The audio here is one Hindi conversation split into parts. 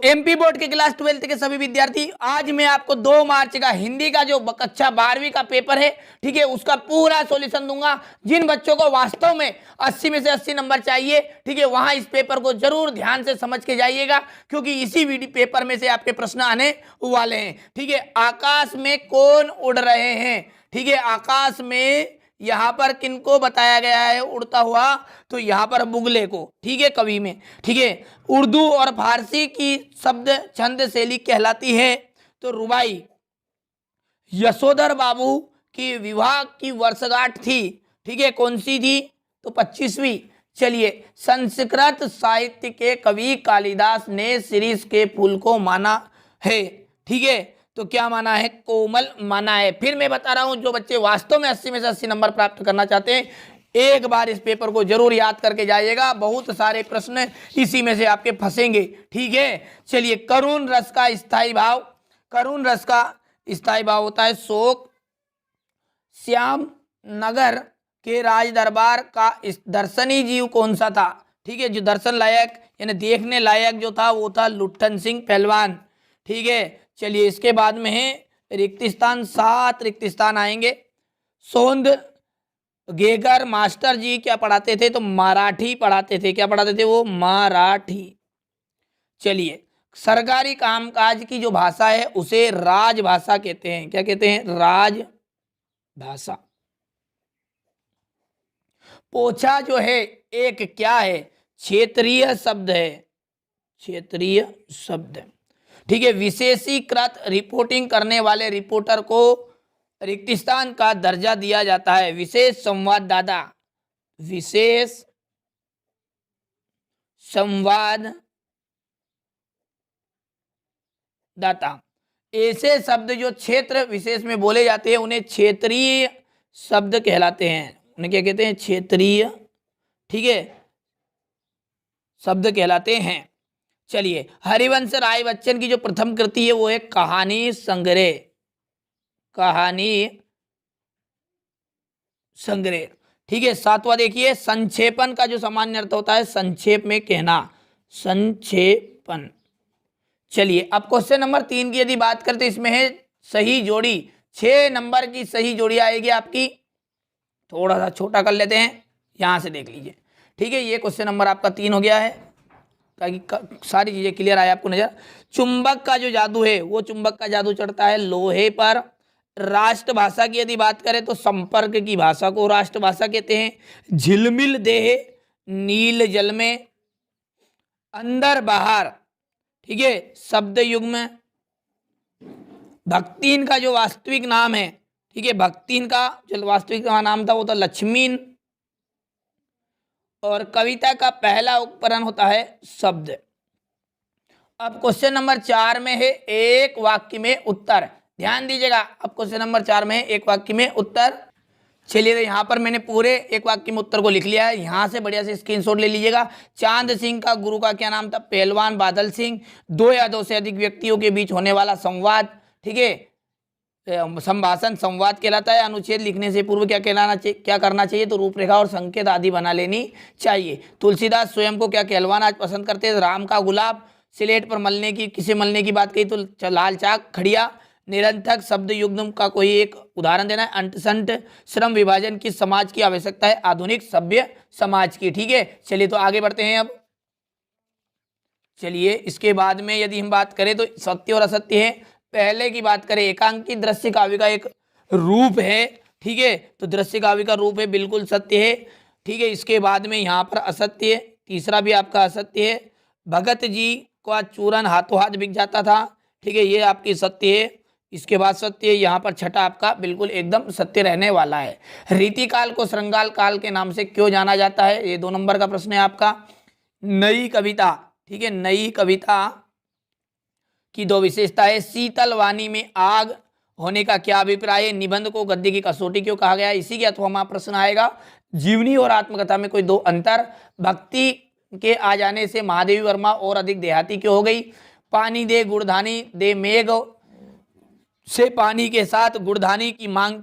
एमपी बोर्ड के क्लास 12 के सभी विद्यार्थी, आज मैं आपको 2 मार्च का हिंदी का जो कक्षा 12वीं का पेपर है, ठीक है, उसका पूरा सॉल्यूशन दूंगा। जिन बच्चों को वास्तव में 80 में से 80 नंबर चाहिए, ठीक है, वहां इस पेपर को जरूर ध्यान से समझ के जाइएगा, क्योंकि इसी वीडियो पेपर में से आपके प्रश्न आने वाले हैं। ठीक है, आकाश में कौन उड़ रहे हैं? ठीक है, आकाश में यहां पर किनको बताया गया है उड़ता हुआ? तो यहां पर बुगले को, ठीक है, कवि में। ठीक है, उर्दू और फारसी की शब्द छंद शैली कहलाती है तो रुबाई। यशोधर बाबू की विवाह की वर्षगांठ थी, ठीक है, कौन सी थी? तो 25वीं। चलिए, संस्कृत साहित्य के कवि कालिदास ने शिरीष के फूल को माना है, ठीक है, तो क्या माना है? कोमल माना है। फिर मैं बता रहा हूं, जो बच्चे वास्तव में 80 में से 80 नंबर प्राप्त करना चाहते हैं, एक बार इस पेपर को जरूर याद करके जाइएगा, बहुत सारे प्रश्न इसी में से आपके फंसेंगे। ठीक है, चलिए, करुण रस का स्थायी भाव, करुण रस का स्थायी भाव होता है शोक। श्याम नगर के राज दरबार का दर्शनीय जीव कौन सा था? ठीक है, जो दर्शन लायक यानी देखने लायक जो था वो था लुट्ठन सिंह पहलवान। ठीक है, चलिए, इसके बाद में है रिक्तिस्थान, 7 रिक्तिस्थान आएंगे। सोंद गेगर मास्टर जी क्या पढ़ाते थे? तो मराठी पढ़ाते थे। क्या पढ़ाते थे वो? मराठी। चलिए, सरकारी कामकाज की जो भाषा है उसे राजभाषा कहते हैं। क्या कहते हैं? राजभाषा। पोछा जो है एक क्या है? क्षेत्रीय शब्द है, क्षेत्रीय शब्द। ठीक है, विशेषीकृत रिपोर्टिंग करने वाले रिपोर्टर को रिक्तिस्थान का दर्जा दिया जाता है। विशेष संवाददाता, विशेष संवाददाता, ऐसे शब्द जो क्षेत्र विशेष में बोले जाते हैं उन्हें क्षेत्रीय शब्द कहलाते हैं। उन्हें क्या कहते हैं? क्षेत्रीय, ठीक है, शब्द कहलाते हैं। चलिए, हरिवंश राय बच्चन की जो प्रथम कृति है वो है कहानी संग्रह, कहानी संग्रह। ठीक है, 7वां देखिए, संक्षेपण का जो सामान्य अर्थ होता है संक्षेप में कहना, संक्षेपण। चलिए, अब क्वेश्चन नंबर 3 की यदि बात करते, इसमें है सही जोड़ी। 6 नंबर की सही जोड़ी आएगी आपकी। थोड़ा सा छोटा कर लेते हैं, यहां से देख लीजिए। ठीक है, ये क्वेश्चन नंबर आपका 3 हो गया है, ताकि सारी चीजें क्लियर आए आपको नजर। चुंबक का जो जादू है वो चुंबक का जादू चढ़ता है लोहे पर। राष्ट्रभाषा की यदि बात करें तो संपर्क की भाषा को राष्ट्रभाषा कहते हैं। झिलमिल देह नील जल में, अंदर बाहर, ठीक है, शब्द युग्म। भक्तिन का जो वास्तविक नाम है, ठीक है, भक्तिन का जो वास्तविक नाम था वो था लक्ष्मीन। और कविता का पहला उपकरण होता है शब्द। अब क्वेश्चन नंबर 4 में है एक वाक्य में उत्तर। ध्यान दीजिएगा, अब क्वेश्चन नंबर 4 में है एक वाक्य में उत्तर। चलिए, तो यहाँ पर मैंने पूरे एक वाक्य में उत्तर को लिख लिया है, यहाँ से बढ़िया से स्क्रीनशॉट ले लीजिएगा। चांद सिंह का गुरु का क्या नाम था? पहलवान बादल सिंह। 2 या 2 से अधिक व्यक्तियों के बीच होने वाला संवाद, ठीक है, संभाषण संवाद कहलाता है। अनुच्छेद लिखने से पूर्व क्या कहलाना चाहिए, क्या करना चाहिए? तो रूपरेखा और संकेत आदि बना लेनी चाहिए। तुलसीदास स्वयं को क्या कहलवाना आज पसंद करते हैं? राम का गुलाब। स्लेट पर मलने की, किसे मलने की बात कही? तो लाल चाक खड़िया। निरंथक शब्द युग्म का कोई एक उदाहरण देना है। अंटसंट श्रम विभाजन किस समाज की आवश्यकता है? आधुनिक सभ्य समाज की। ठीक है, चलिए, तो आगे बढ़ते हैं। अब चलिए, इसके बाद में यदि हम बात करें तो सत्य और असत्य है। पहले की बात करें, एकांकी दृश्य काव्य का एक रूप है, ठीक है, तो दृश्य काव्य का रूप है, बिल्कुल सत्य है। ठीक है, इसके बाद में यहाँ पर असत्य, तीसरा भी आपका असत्य है। भगत जी का चूरन हाथों हाथ बिक जाता था, ठीक है, ये आपकी सत्य है। इसके बाद सत्य, यहाँ पर छठा आपका बिल्कुल एकदम सत्य रहने वाला है। रीतिकाल को श्रृंगार काल के नाम से क्यों जाना जाता है? ये 2 नंबर का प्रश्न है आपका। नई कविता, ठीक है, नई कविता की 2 विशेषता है। शीतल वाणी में आग होने का क्या अभिप्राय है? निबंध को गद्य की कसौटी क्यों कहा गया है? इसी के अथवा प्रश्न आएगा। जीवनी और आत्मकथा में कोई 2 अंतर। भक्ति के आ जाने से महादेवी वर्मा और अधिक देहाती क्यों हो गई? पानी दे गुड़धानी दे मेघ से पानी के साथ गुड़धानी की मांग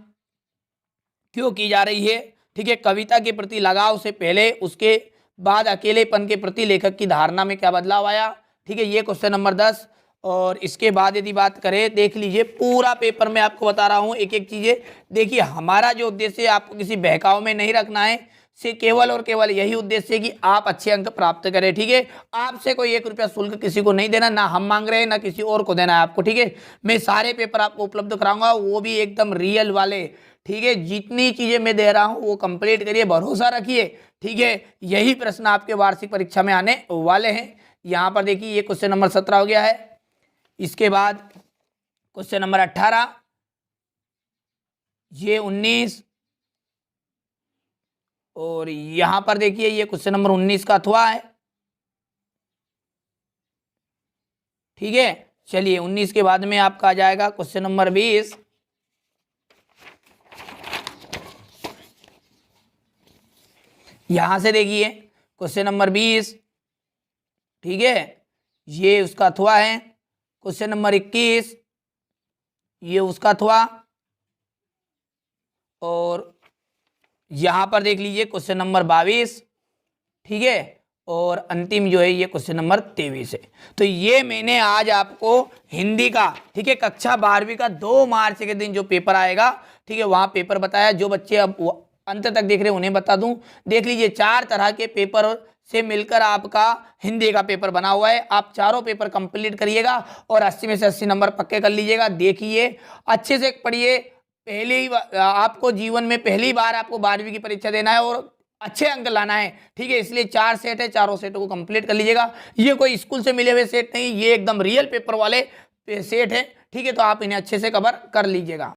क्यों की जा रही है? ठीक है, कविता के प्रति लगाव से पहले उसके बाद अकेलेपन के प्रति लेखक की धारणा में क्या बदलाव आया? ठीक है, ये क्वेश्चन नंबर 10। और इसके बाद यदि बात करें, देख लीजिए पूरा पेपर मैं आपको बता रहा हूं एक एक चीजें। देखिए हमारा जो उद्देश्य है आपको किसी बहकाव में नहीं रखना है, से केवल और केवल यही उद्देश्य है कि आप अच्छे अंक प्राप्त करें। ठीक है, आपसे कोई 1 रुपया शुल्क किसी को नहीं देना, ना हम मांग रहे हैं ना किसी और को देना है आपको। ठीक है, मैं सारे पेपर आपको उपलब्ध कराऊंगा, वो भी एकदम रियल वाले। ठीक है, जितनी चीजें मैं दे रहा हूं वो कंप्लीट करिए, भरोसा रखिए। ठीक है, यही प्रश्न आपके वार्षिक परीक्षा में आने वाले हैं। यहां पर देखिए ये क्वेश्चन नंबर 17 हो गया है। इसके बाद क्वेश्चन नंबर 18, ये 19, और यहां पर देखिए ये क्वेश्चन नंबर 19 का अथवा है। ठीक है, चलिए 19 के बाद में आपका आ जाएगा क्वेश्चन नंबर 20। यहां से देखिए क्वेश्चन नंबर 20, ठीक है, ये उसका अथवा है। क्वेश्चन नंबर 21, ये उसका अथवा। और यहां पर देख लीजिए क्वेश्चन नंबर 22। ठीक है, और अंतिम जो है ये क्वेश्चन नंबर 23 है। तो ये मैंने आज आपको हिंदी का, ठीक है, कक्षा 12वीं का 2 मार्च के दिन जो पेपर आएगा, ठीक है, वहां पेपर बताया। जो बच्चे अब अंत तक देख रहे हैं उन्हें बता दूं, देख लीजिए 4 तरह के पेपर से मिलकर आपका हिंदी का पेपर बना हुआ है। आप चारों पेपर कंप्लीट करिएगा और 80 में से 80 नंबर पक्के कर लीजिएगा। देखिए अच्छे से पढ़िए, आपको जीवन में पहली बार आपको 12वीं की परीक्षा देना है और अच्छे अंक लाना है। ठीक है, इसलिए 4 सेट है, चारों सेटों को कंप्लीट कर लीजिएगा। ये कोई स्कूल से मिले हुए सेट नहीं, ये एकदम रियल पेपर वाले सेट है। ठीक है, तो आप इन्हें अच्छे से कवर कर लीजिएगा।